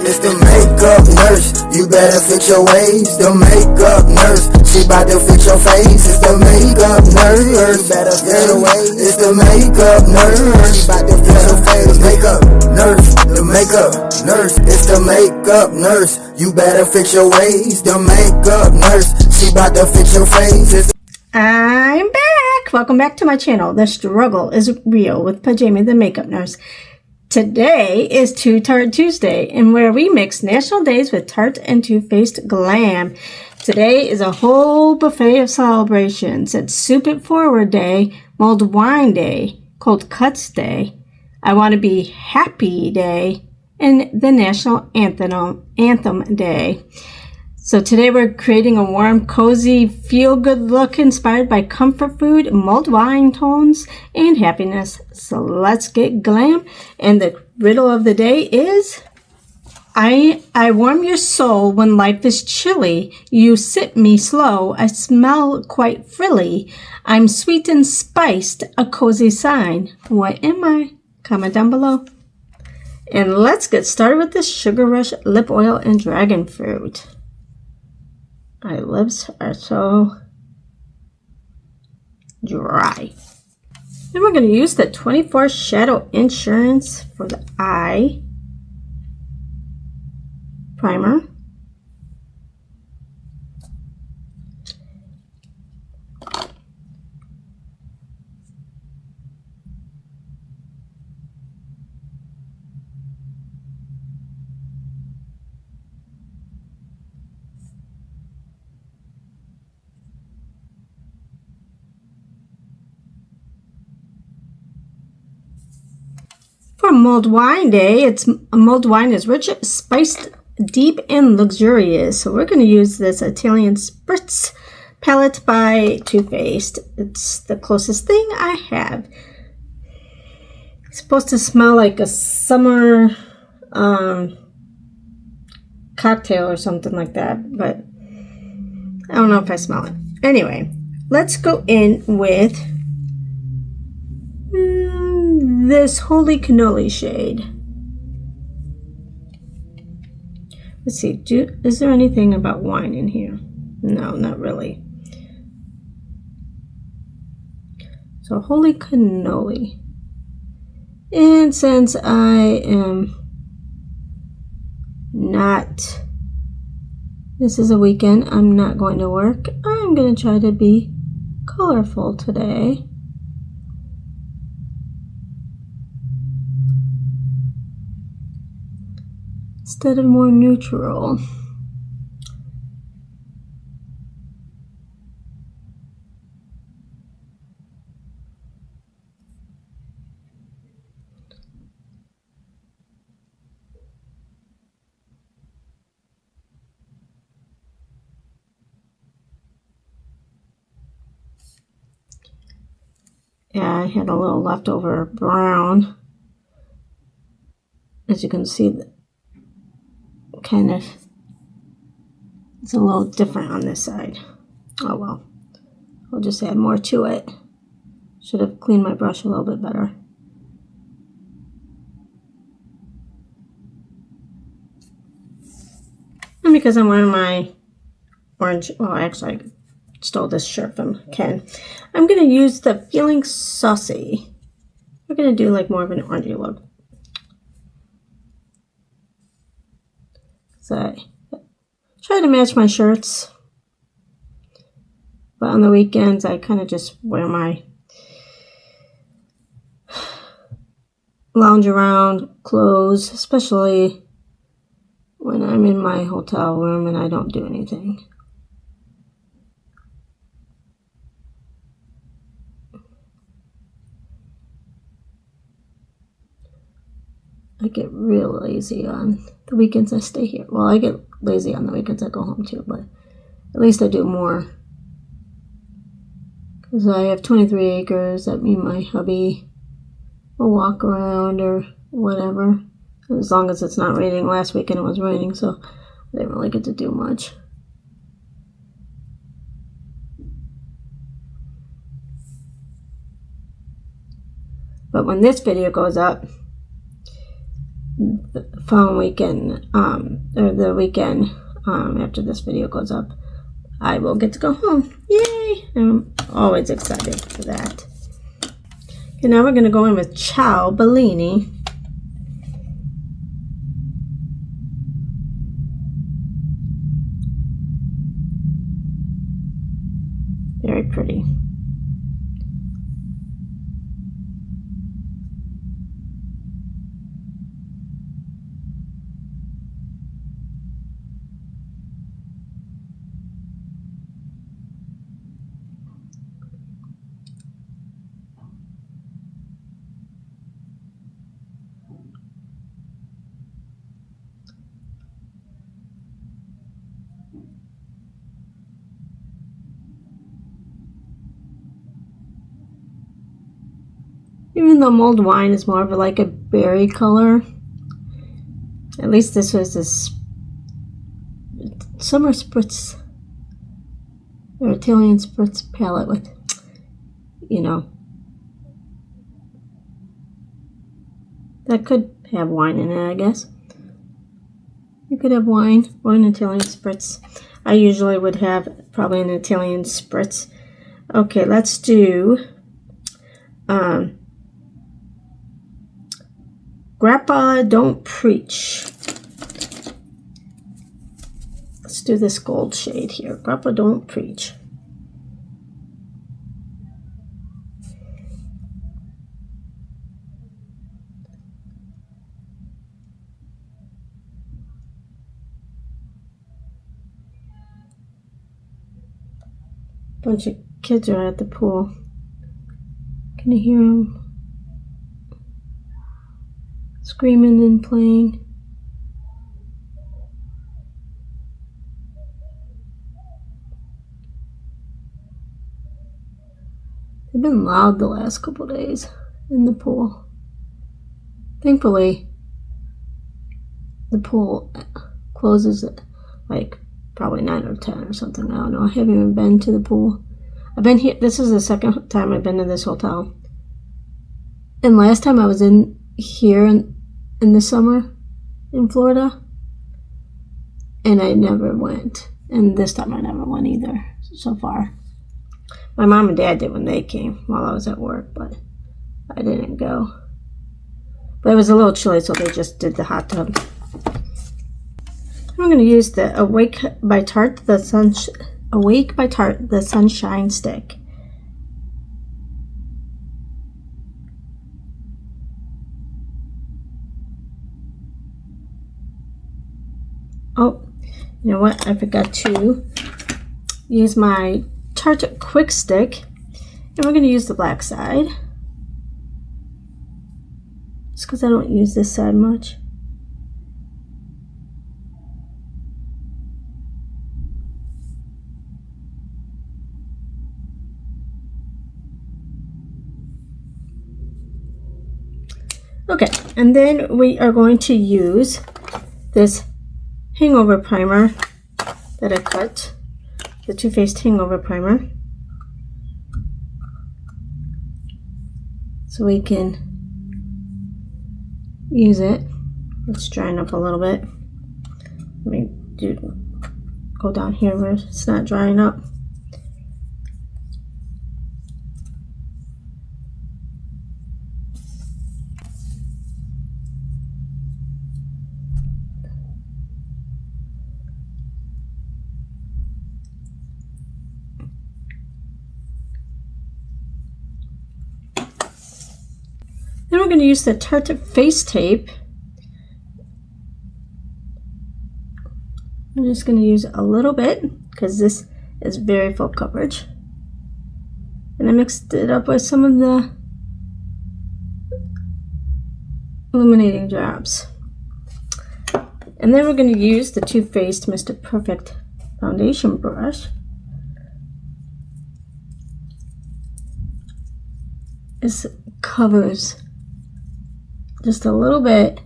It's the makeup nurse, you better fix your ways. The makeup nurse, she bout to fix your face. It's the makeup nurse, you better fix your ways. It's the makeup nurse, she bout to fix your face. Makeup nurse, the makeup nurse. It's the makeup nurse, you better fix your ways. The makeup nurse, she bout to fix your face. I'm back. Welcome back to my channel. The struggle is real with Pajami the makeup nurse. Today is Tarte Tuesday, and where we mix national days with Tarte and Too Faced glam. Today is a whole buffet of celebrations. It's Soup It Forward Day, Mulled Wine Day, Cold Cuts Day, I Want to Be Happy Day, and the National Anthem Day. So today we're creating a warm, cozy, feel-good look inspired by comfort food, mulled wine tones, and happiness. So let's get glam. And the riddle of the day is, I warm your soul when life is chilly. You sip me slow. I smell quite frilly. I'm sweet and spiced, a cozy sign. What am I? Comment down below. And let's get started with this Sugar Rush lip oil and dragon fruit. My lips are so dry. Then we're going to use the 24 Shadow Insurance for the eye primer. For Mulled Wine Day, mulled wine is rich, spiced, deep, and luxurious. So we're going to use this Italian Spritz palette by Too Faced. It's the closest thing I have. It's supposed to smell like a summer cocktail or something like that, but I don't know if I smell it. Anyway, let's go in with this Holy Cannoli shade. Let's see, is there anything about wine in here? No, not really. So Holy Cannoli. And since I am not, this is a weekend, I'm not going to work, I'm going to try to be colorful today. Instead of more neutral. Yeah, I had a little leftover brown. As you can see, kind of, it's a little different on this side. Oh well, I'll just add more to it. Should have cleaned my brush a little bit better. And because I'm wearing my orange, well actually I stole this shirt from Ken, I'm going to use the Feeling Saucy. We're going to do like more of an orangey look. So I try to match my shirts, but on the weekends I kind of just wear my lounge around clothes, especially when I'm in my hotel room and I don't do anything. I get real lazy on the weekends I stay here. Well, I get lazy on the weekends I go home too, but at least I do more. Because I have 23 acres that me and my hubby will walk around or whatever. As long as it's not raining. Last weekend it was raining, so I didn't really get to do much. But when this video goes up, the following weekend, or the weekend after this video goes up, I will get to go home. Yay! I'm always excited for that. Okay, now we're going to go in with Ciao Bellini. Very pretty. Even though mulled wine is more of like a berry color, at least this was this summer spritz or Italian spritz palette with, you know, that could have wine in it, I guess. You could have wine or an Italian spritz. I usually would have probably an Italian spritz. Okay, let's do Grappa Don't Preach. Let's do this gold shade here. Grappa Don't Preach. Bunch of kids are at the pool. Can you hear them screaming and playing? They've been loud the last couple days in the pool. Thankfully, the pool closes at like probably 9 or 10 or something. I don't know. I haven't even been to the pool. I've been here. This is the second time I've been to this hotel. And last time I was in here in the summer in Florida, and I never went. And this time I never went either so far. My mom and dad did when they came while I was at work, but I didn't go. But it was a little chilly, so they just did the hot tub. I'm going to use the Awake by Tarte, the Sunshine Stick. Oh, you know what? I forgot to use my Tarte Quick Stick, and we're going to use the black side, just because I don't use this side much. Okay, and then we are going to use this hangover primer that I cut, the Too Faced hangover primer, so we can use it. It's drying up a little bit. Let me go down here where it's not drying up. Then we're going to use the Tarte face tape. I'm just going to use a little bit because this is very full coverage. And I mixed it up with some of the illuminating drops. And then we're going to use the Too Faced Mr. Perfect foundation brush. This covers just a little bit,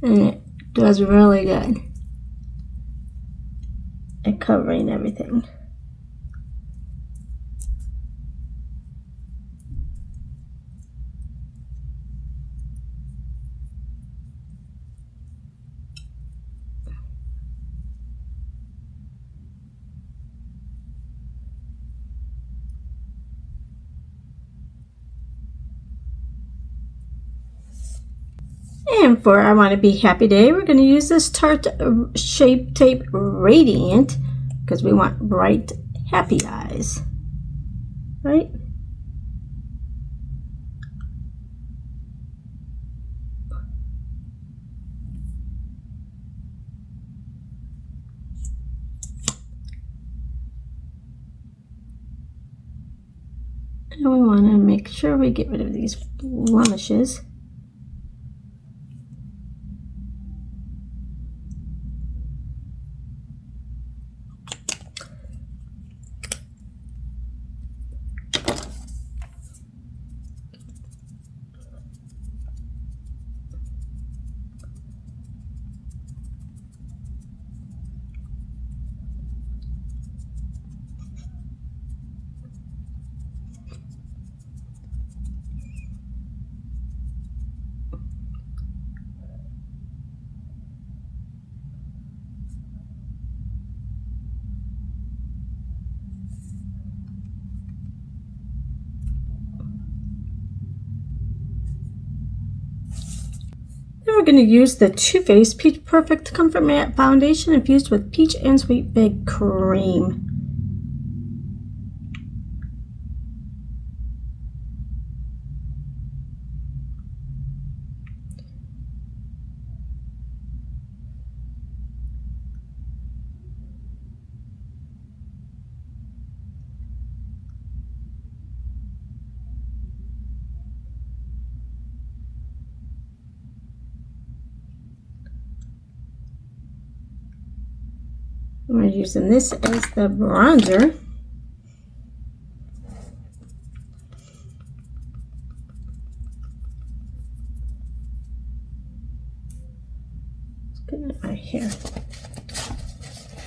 and it does really good at covering everything. And for I Want to Be Happy Day, we're going to use this Tarte Shape Tape Radiant because we want bright, happy eyes, right? And we want to make sure we get rid of these blemishes. Then we're going to use the Too Faced Peach Perfect Comfort Matte Foundation infused with peach and sweet baked cream. We're using this as the bronzer. Let's get it right here.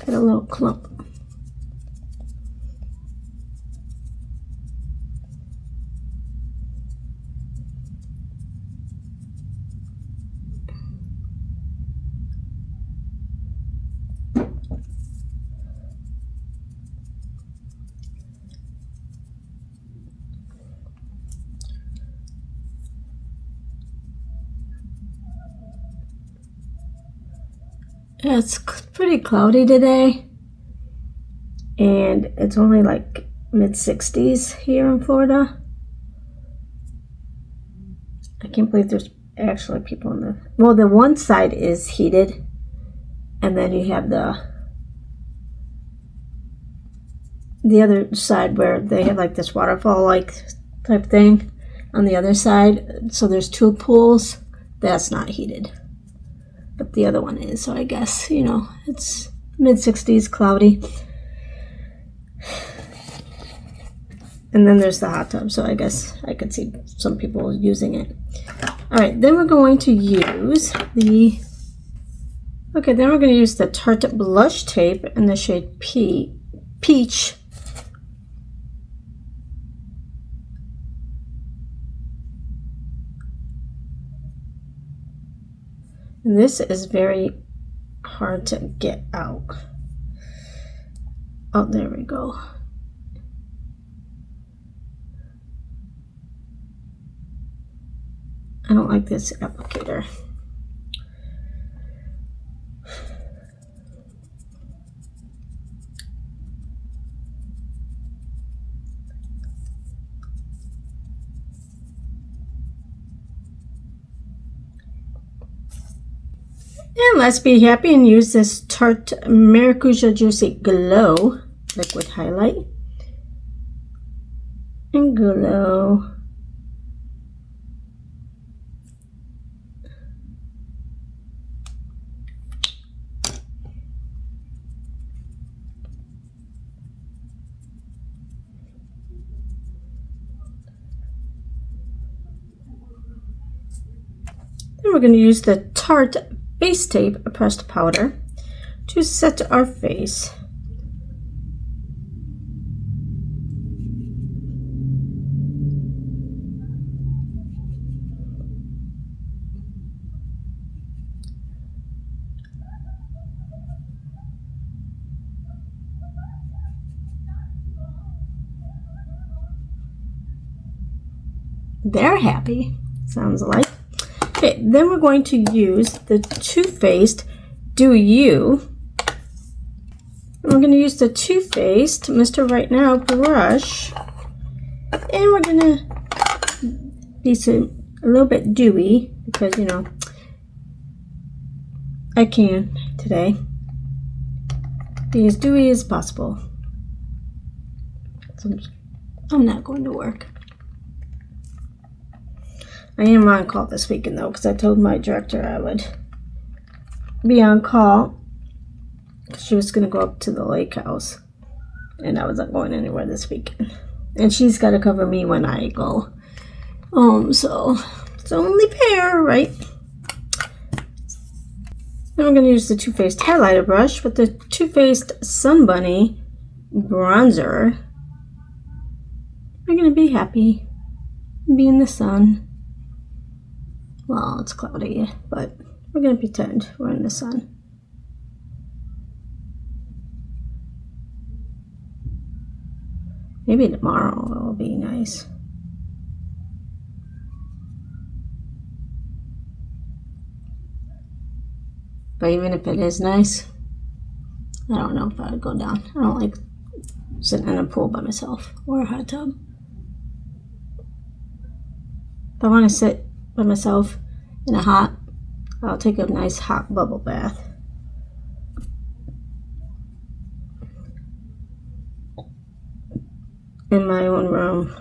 Got a little clump. It's pretty cloudy today, and it's only like mid-60s here in Florida. I can't believe there's actually people in the, well, the one side is heated, and then you have the other side where they have like this waterfall like type thing on the other side. So there's two pools. That's not heated, but the other one is. So I guess, you know, it's mid-60s, cloudy. And then there's the hot tub, so I guess I could see some people using it. All right, then we're going to use the, okay, then we're going to use the Tarte Blush Tape in the shade Peach. And this is very hard to get out. Oh, there we go. I don't like this applicator. And let's be happy and use this Tarte Maracuja Juicy Glow liquid highlight. And glow. Then we're going to use the Tarte Base Tape Pressed Powder to set our face. They're happy, sounds like. Okay, then we're going to use the Too Faced Do You. And we're going to use the Too Faced Mr. Right Now brush. And we're going to be a little bit dewy because, you know, I can today. Be as dewy as possible. So I'm not going to work. I am on call this weekend though, because I told my director I would be on call. She was going to go up to the lake house, and I wasn't going anywhere this weekend. And she's got to cover me when I go home, so it's only fair, right? Then we're going to use the Too Faced highlighter brush with the Too Faced Sun Bunny bronzer. We're going to be happy, be in the sun. Well, it's cloudy, but we're going to pretend we're in the sun. Maybe tomorrow it will be nice. But even if it is nice, I don't know if I would go down. I don't like sitting in a pool by myself or a hot tub. If I want to sit by myself in a hot, I'll take a nice hot bubble bath. In my own room.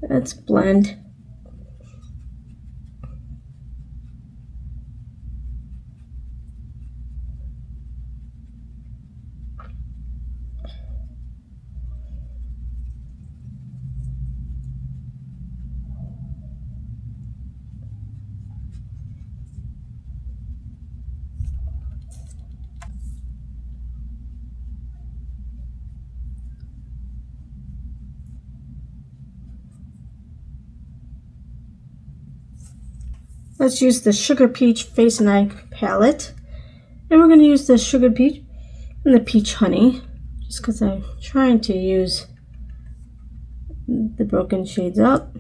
Let's blend. Let's use the Sugar Peach Face and Eye palette. And we're going to use the Sugar Peach and the Peach Honey. Just because I'm trying to use the broken shades up.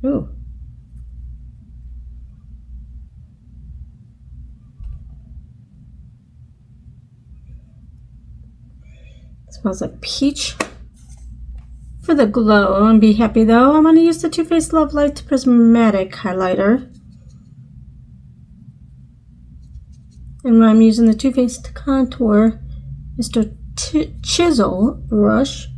Ooh. Smells like peach. For the glow and be happy though, I'm going to use the Too Faced Love Light Prismatic highlighter. And I'm using the Too Faced Contour Mr. Chisel brush.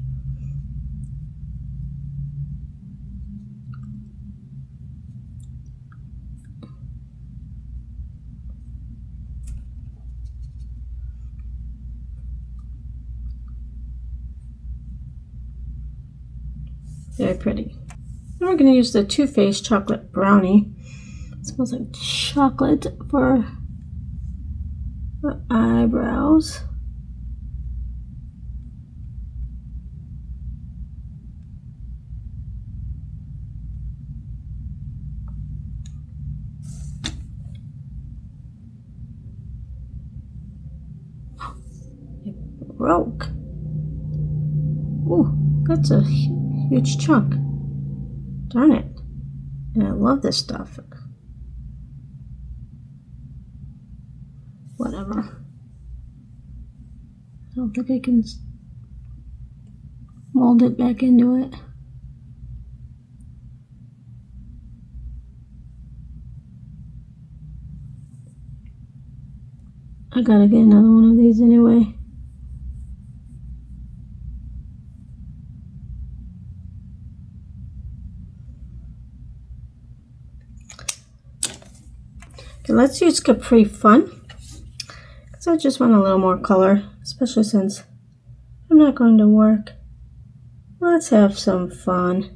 Very pretty. And we're going to use the Too Faced Chocolate Brownie. It smells like chocolate for the eyebrows. It broke. Ooh, that's a huge chunk. Darn it. And I love this stuff. Whatever. I don't think I can mold it back into it. I gotta get another one of these anyway. Okay, let's use Capri Fun. So I just want a little more color. especially since I'm not going to work. Let's have some fun.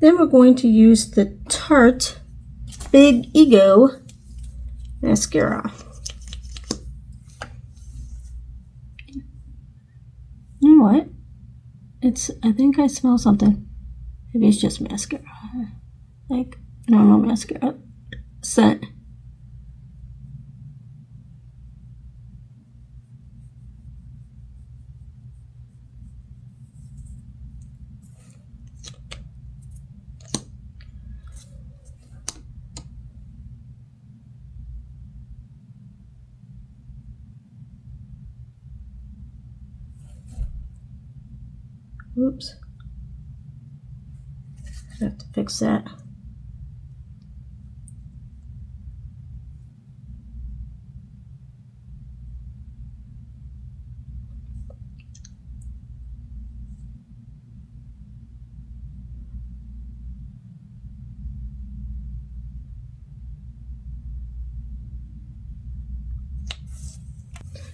Then we're going to use the Tarte Big Ego mascara. You know what? I think I smell something. Maybe it's just mascara. Like normal mascara scent. Oops. I have to fix that.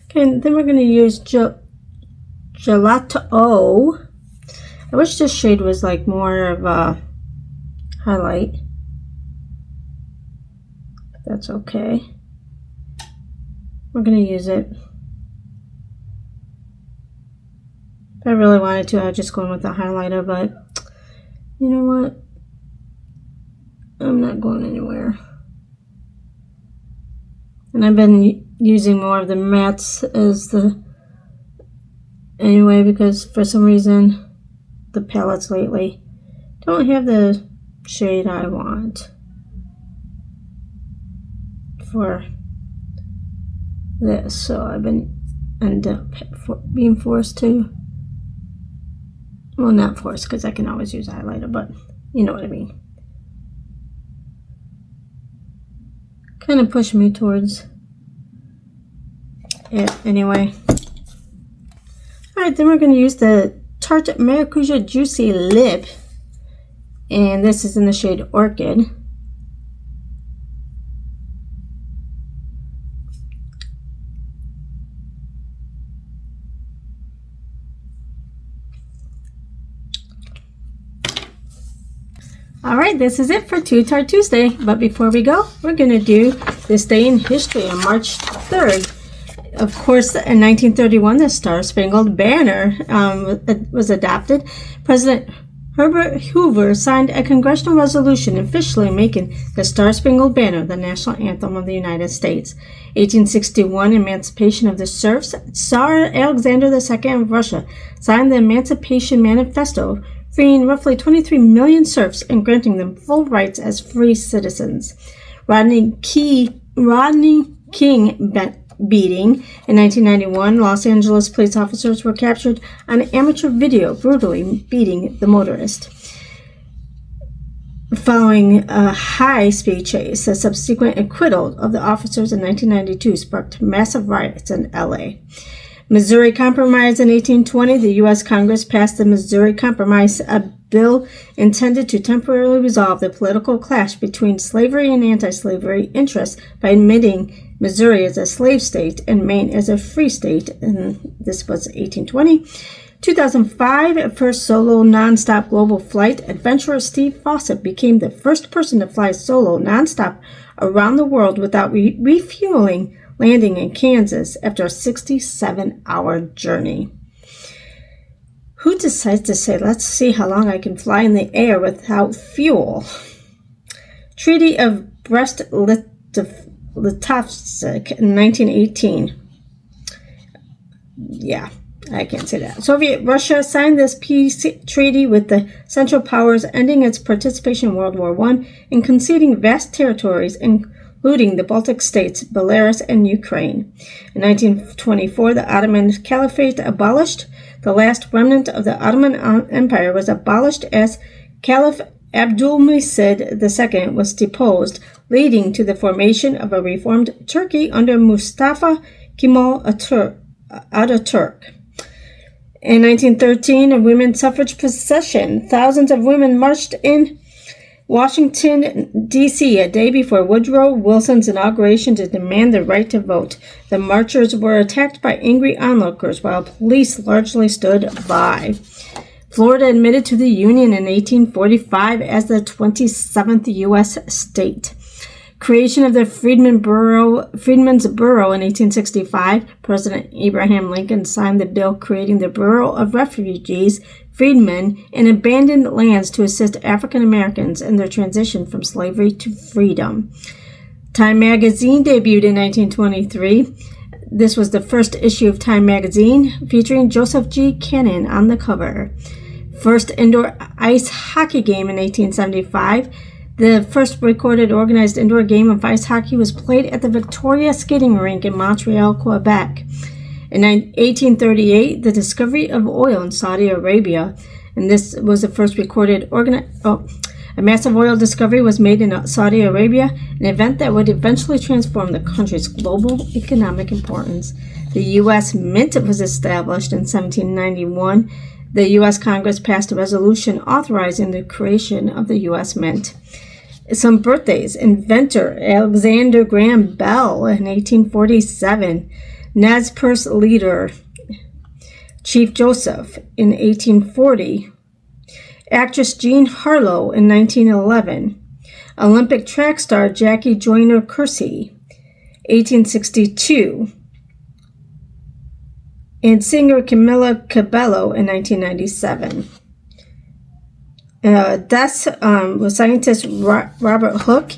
Okay, and then we're going to use Gelato. I wish this shade was like more of a highlight. That's okay. We're going to use it. If I really wanted to, I'd just go in with a highlighter, but you know what? I'm not going anywhere. And I've been using more of the mattes as anyway, because for some reason the palettes lately don't have the shade I want for this, so I've been being forced to, well, not forced because I can always use a highlighter, but you know what I mean. Kind of push me towards it anyway. Alright, then we're going to use the Tarte Maracuja Juicy Lip, and this is in the shade Orchid. Alright, this is it for Tarte Tuesday, but before we go, we're going to do this day in history on March 3rd. Of course, in 1931, the Star-Spangled Banner was adopted. President Herbert Hoover signed a congressional resolution officially making the Star-Spangled Banner the national anthem of the United States. 1861, emancipation of the serfs. Tsar Alexander II of Russia signed the Emancipation Manifesto, freeing roughly 23 million serfs and granting them full rights as free citizens. Rodney King beating. In 1991, Los Angeles police officers were captured on amateur video brutally beating the motorist. Following a high-speed chase, the subsequent acquittal of the officers in 1992 sparked massive riots in L.A. Missouri Compromise in 1820, the U.S. Congress passed the Missouri Compromise, a bill intended to temporarily resolve the political clash between slavery and anti-slavery interests by admitting Missouri as a slave state and Maine as a free state, and this was 1820. 2005, first solo nonstop global flight. Adventurer Steve Fawcett became the first person to fly solo nonstop around the world without refueling, landing in Kansas after a 67-hour journey. Who decides to say, let's see how long I can fly in the air without fuel? Treaty of Brest-Litovsk in 1918. Yeah, I can't say that. Soviet Russia signed this peace treaty with the Central Powers, ending its participation in World War I and conceding vast territories, including the Baltic states, Belarus, and Ukraine. In 1924, the Ottoman Caliphate abolished. The last remnant of the Ottoman Empire was abolished as Caliph Abdülmecid II was deposed, leading to the formation of a reformed Turkey under Mustafa Kemal Ataturk. In 1913, a women's suffrage procession. Thousands of women marched in Washington, D.C. a day before Woodrow Wilson's inauguration to demand the right to vote. The marchers were attacked by angry onlookers while police largely stood by. Florida admitted to the Union in 1845 as the 27th U.S. state. Creation of the Freedmen's Bureau in 1865. President Abraham Lincoln signed the bill creating the Bureau of Refugees, Freedmen, and Abandoned Lands to assist African Americans in their transition from slavery to freedom. Time magazine debuted in 1923. This was the first issue of Time magazine, featuring Joseph G. Cannon on the cover. First indoor ice hockey game in 1875. The first recorded organized indoor game of ice hockey was played at the Victoria Skating Rink in Montreal, Quebec. In 1838, the discovery of oil in Saudi Arabia, and this was the first recorded a massive oil discovery was made in Saudi Arabia, an event that would eventually transform the country's global economic importance. The U.S. Mint was established in 1791. The U.S. Congress passed a resolution authorizing the creation of the U.S. Mint. Some birthdays: inventor Alexander Graham Bell in 1847, Nez Perce leader Chief Joseph in 1840, actress Jean Harlow in 1911, Olympic track star Jackie Joyner-Kersee, 1862, and singer Camila Cabello in 1997. Deaths was scientist Robert Hooke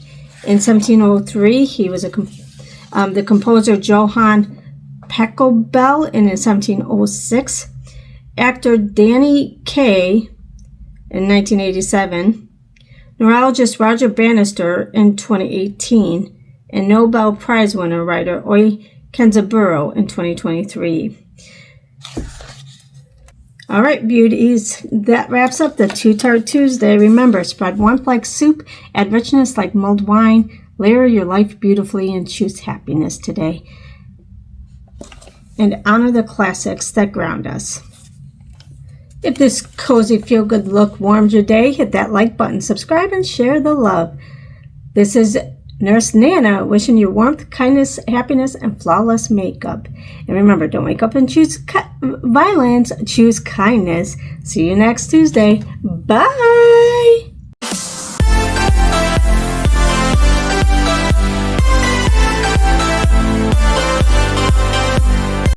in 1703. He was the composer Johann Pachelbel in 1706. Actor Danny Kaye in 1987. Neurologist Roger Bannister in 2018. And Nobel Prize winner writer Oi Kenzaburo in 2023. All right, beauties, that wraps up the Two Tart Tuesday. Remember, spread warmth like soup, add richness like mulled wine, layer your life beautifully, and choose happiness today. And honor the classics that ground us. If this cozy, feel-good look warmed your day, hit that like button, subscribe, and share the love. This is Nurse Nana wishing you warmth, kindness, happiness, and flawless makeup. And remember, don't wake up and choose violence, choose kindness. See you next Tuesday. Bye!